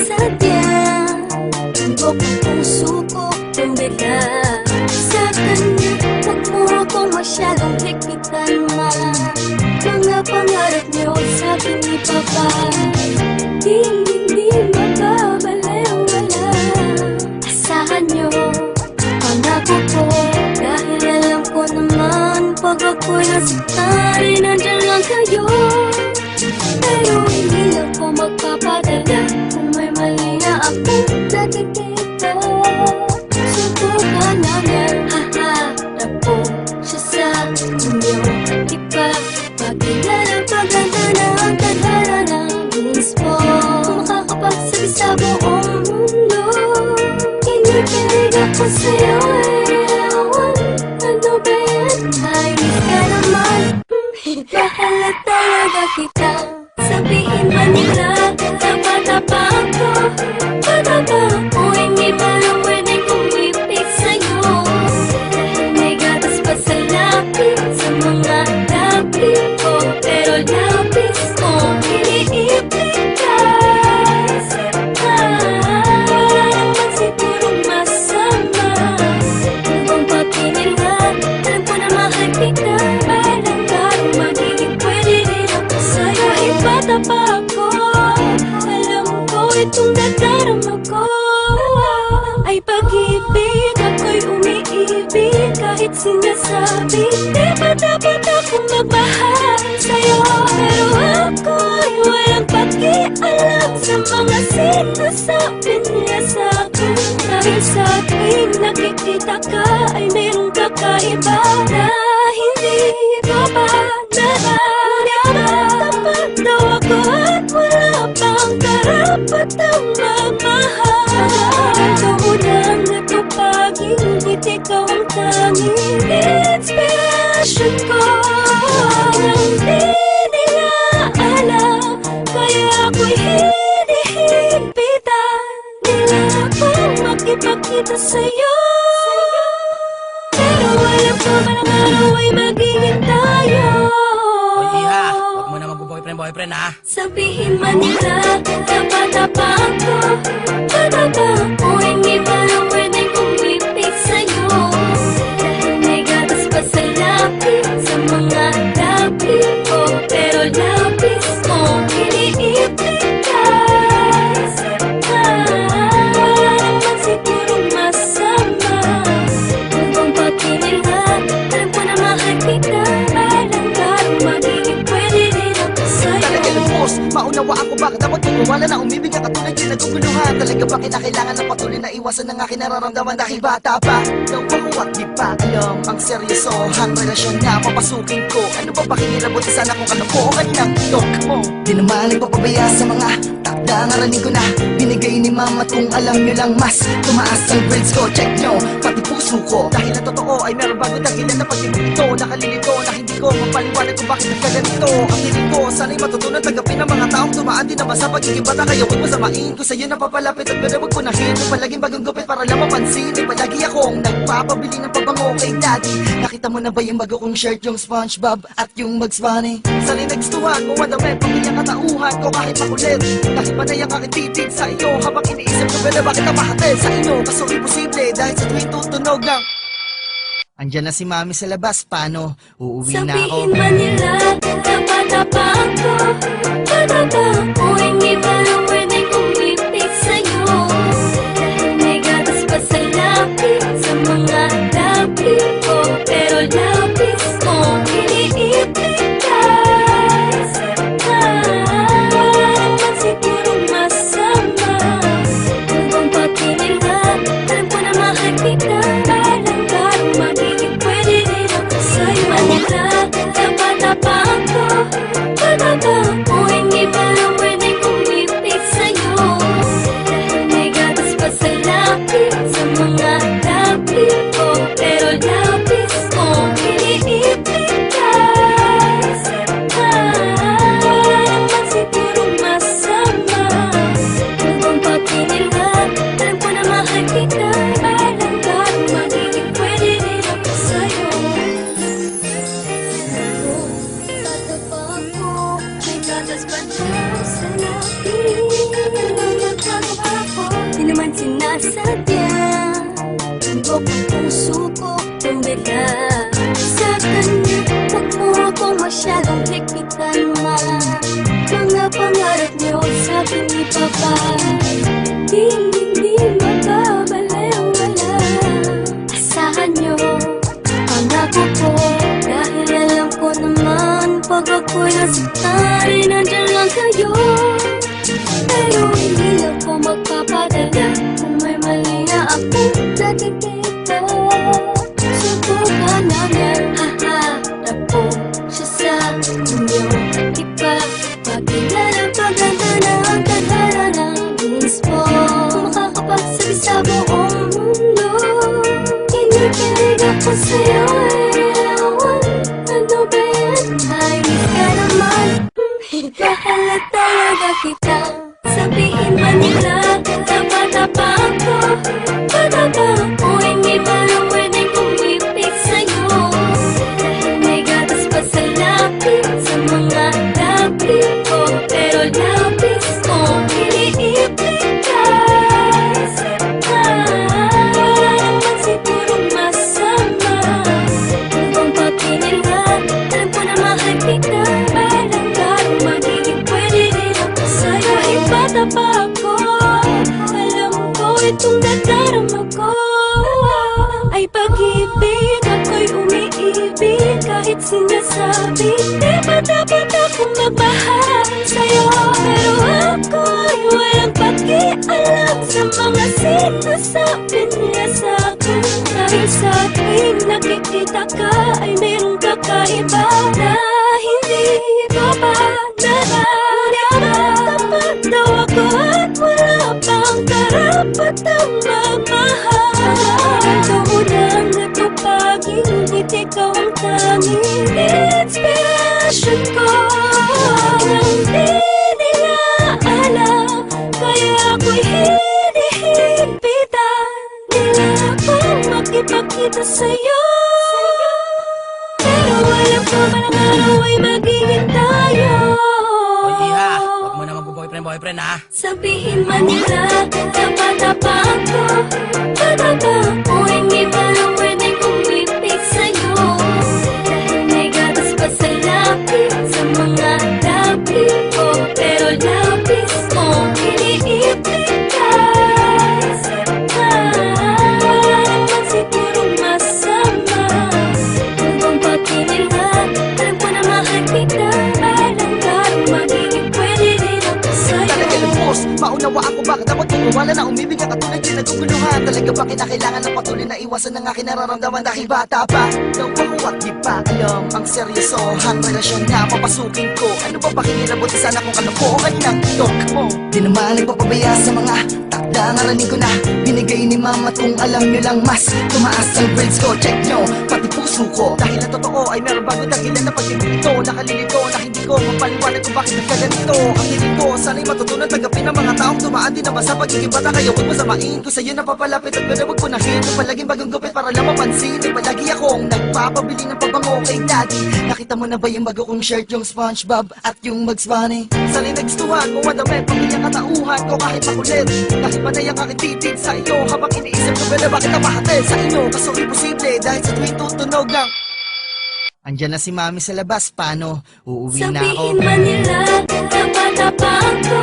sadya Tumbok ang puso ko tumila sa kanya. Huwag mo akong masyadong higpitan ma. Mga pangarap niyo sa akin ni Papa hindi makabalewala. Asahan niyo pangako ko, dahil alam ko naman pag ako'y nasaktan ay nandyan lang kayo. Pero hindi ako magpapadala kung may mali na akong nakikita. Subukan namin, haharap ko siya sa inyo. Ipagpakilala paganda na ang tadhana ng mismo. Kung makakapagsabi sa buong mundo, kinikilig ako sa'yo ewan. Ano ba yan? Ayos ka naman. Bahala talaga kita. Sabihin man nila, tapa-tapa ako. Patapa ako, hindi pa lang pwedeng kumipit sa'yo. Dahil may gatas pa sa lapis, sa mga lapis ko. Pero lapis ko, iniipit ka. Isip ka, wala naman sigurong masama. Kung pagkinilan, alam ko na mahal kita. Balang karong magiging pwede rin ako sa'yo. Kahit bata pa ako, alam ko itong nadarama ko ay pag-ibig. Ako'y umiibig kahit sinasabi di ba dapat akong magmahal sa'yo. Pero ako'y walang pakialam sa mga sinasabi niya sa'kin. Dahil sa tuwing nakikita ka ay mayroong kakaiba na hindi ko pa nararamdaman. Daw ako at wala pang karapatang magmahal. Ikaw lang natupagin, ikaw ang tanging inspirasyon ko. Hindi nila alam, kaya ako'y hinihipitan nila akong makipagkita sa'yo. Pero alam ko man ang araw ay magiging tayo. Iha, huwag mo na mag-boyfriend ha. Sabihin man nila, tapa-tapa ako. Patapa ako, hindi pa lang pwedeng kumipit sa'yo. Dahil may gatas pa sa lapis, sa mga lapis ko. Pero lapis ko, iniipit ka. Isip ka, wala naman sigurong masama. Kung pagkinilan, alam ko na mahal kita. Balang karong magiging pwede rin ako sa'yo. Talaga lubos, maunawaan ko bakit dapat magwawala na umibig ang katulad yung naguguluhan. Talaga ba kinakailangan ng patuloy na iwasan ng aking nararamdaman dahil bata pa daw ako at di pa alam ang seryosohang relasyon na papasukin ko. Ano ba pakikirabuti sana kung kalokohan ng tok mo? Di naman nagpapabaya sa mga takda ang araling ko na binigay ni mama. Kung alam nyo lang mas tumaas ang grades ko. Check nyo, pati puso ko. Dahil ang totoo ay meron bago dahilan na pag-ibig ito. Nakalilito na hindi ko mapaliwanag kung bakit nagkaganito. Ang hiling ko, sana'y matutunan tanggapin ng mga taong tumaan din naman sa pagiging bata. Kaya huwag masamain ko sa'yo na papalapit at gano'n huwag punahin. Yung palaging bagong gupit para lang mapansin. Ay palagi akong nagpapabili ng pabango kay daddy. Nakita mo na ba yung bago kong shirt, yung SpongeBob at yung Bugs Bunny? Sana'y nagustuhan mo ang damit, pamilyang katauhan ko kahit makulit. Dahil panay ang aking titig sa iyo habang iniisip ko ba bakit napahatid sa inyo. Kaso imposible dahil sa tuwing tutunog ng andyan na si mami sa labas, paano? Uuwi na ako. Sabihin man nila, tapa-tapa ako. Patapa ako, hindi pa lang pwedeng kumipit sa'yo. Dahil may gatas pa sa lapis, sa mga lapis ko. Pero lapis ko, iniipit ka. Isip ka, wala naman sigurong masama. Kung pagkinilan, alam ko na mahal kita. Balang karong magiging pwede rin ako sa'yo. Manila, tapa-tapa ako. Patapa ako, hindi pa lang pwedeng kumipit sadya. Tibok ang puso ko tumila sa kanya. Huwag mo akong masyadong higpitan ma. Mga pangarap niyo sa akin ipapa. Hindi makabalewala. Asahan niyo pangako ko. Dahil alam ko naman pag ako'y nasaktan ay nandyan lang kayo. Pero hindi ako magpapadala kung may mali na akong nakikita. Subukan namin haharap ko siya sa inyo. Ipagpakilala paganda na ang tadhana ng mismo. Kung makakapagsabi sa buong mundo, kinikilig ako sa'yo ewan. Ano ba yan? Ayos ka naman. Bahala talaga kita. Sabihin man nila, tapa-tapa ako. Patapa ako, hindi pa lang pwedeng kumipig sa'yo. Dahil may gatas pa sa lapis, sa mga lapis ko. Pero lapis ko, iniipig ka. Wala naman sigurong masama. Kung papinila, alam ko na mahal kita. Parang garong magiging pwede rin ako sa'yo. Kahit bata pa ako, alam ko itong nadarama ko ay pag-ibig. Ako'y umiibig kahit sinasabi di ba dapat akong magmahal sa'yo. Pero ako'y walang pakialam sa mga sinasabi nila sa'kin. Dahil sa tuwing nakikita ka ay mayroong kakaiba na hindi ko pa nararamdaman. Tapat daw ako at wala pang karapatang magmahal. Doon ang natupagin, ngunit ikaw ang tanging inspiration ko. Hindi nila alam, kaya ako'y hinihipitan nila akong makipagkita sa'yo. Pero alam ko malang araw ay magiging tayo. Hoy, Iha, huwag mo na mag-boyfriend ha. Sabihin man nila, tapa-tapa ako. Patapa ako, hindi pa lang pwedeng kumipig sa'yo. Dahil may gatas pa sa lapis, sa mga lapis ko. Pero lapis ko, iniipig ka. Wala naman sigurong masama. Kung papinila, alam ko na mahal kita. Parang garong magiging pwede rin ako sa'yo. Talaga lubos, maunawa ako bakit ako tumuwala na umibig ang katulad din naguguluhan. Talaga ba kinakailangan ng patuloy na iwasan ang aking nararamdaman dahil bata pa? Daw ako at di pa alam ang seryosohang relasyon na papasukin ko. Ano ba pakingilabot sana kung kalokohan ng tok mo? Di naman nagpapabaya sa mga takda ng aranin ko na binigay ni mama. Kung alam nyo lang mas tumaas ang grades ko. Check nyo, pati puso ko. Dahil ang totoo ay meron bago dahilan na pag-ibig ito. Nakalilito na hindi ko mapaliwanag kung bakit nagkaganito. Ang hiling ko, sana'y matutunan tanggapin ng mga taong dumaan din naman sa pagiging bata. Kaya huwag mo samain ko sa'yo napapalapit at wala huwag punahin. Kung palaging bagong gupit para lang mapansin. Ay palagi akong nagpapabili ng pabango kay daddy. Nakita mo na ba yung bago kong shirt, yung SpongeBob at yung Bugs Bunny? Sana'y nagstuhan ko madami pamilyang katauhan ko kahit makulit. Dahil panay ang aking titig sa iyo habang iniisip ko pala bakit napahatid sa inyo. Kaso imposible dahil sa tuwing tutunog ang andyan na si mami sa labas, paano? Uuwi na ako. Sabihin man nila, tapa-tapa ako.